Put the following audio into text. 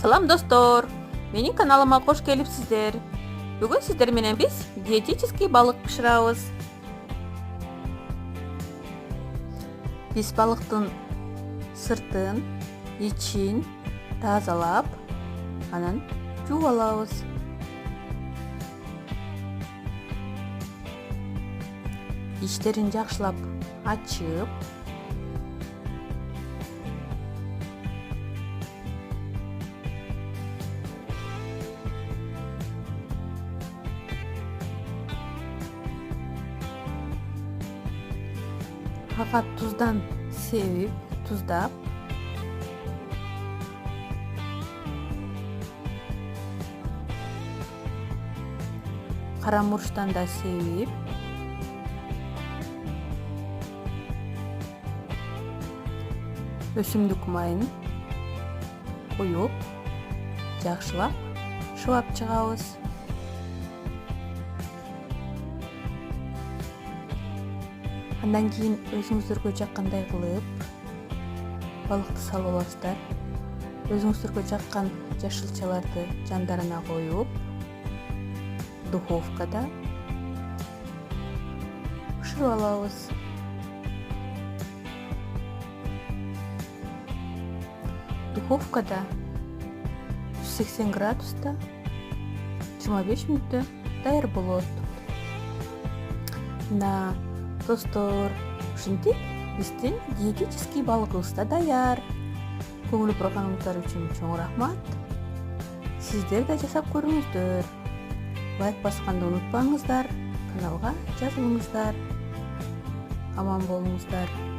Салам достор, менин каналыма кош келипсиздер. Бүгүн сиздер менен биз диетический балык бышырабыз. Биз балыктын сыртын, ичин тазалап, анан жууп алабыз. Ичтерин жакшылап ачып, ага туздан себип, туздап, кара мурчтан да себип, өсүмдүк майын коюп, жакшылап шыбап чыгабыз. Андан кийин өзүңүздөргө жаккандай кылып балыкты салып аласыздар. Өзүңүздөргө жаккан жашылчаларды жандарына коюп, духовкада бышырып алабыз. Духовкада 180 градуста 25 мүнөттө даяр болот. Достор, ушинтип биздин диетический балыгыбыз да даяр. Көңүл бурганыңыздар үчүн чоң рахмат. Сиздер да жасап көрүңүздөр. Лайк басканды унутпаңыздар. Каналга жазылыңыздар. Аман болуңуздар.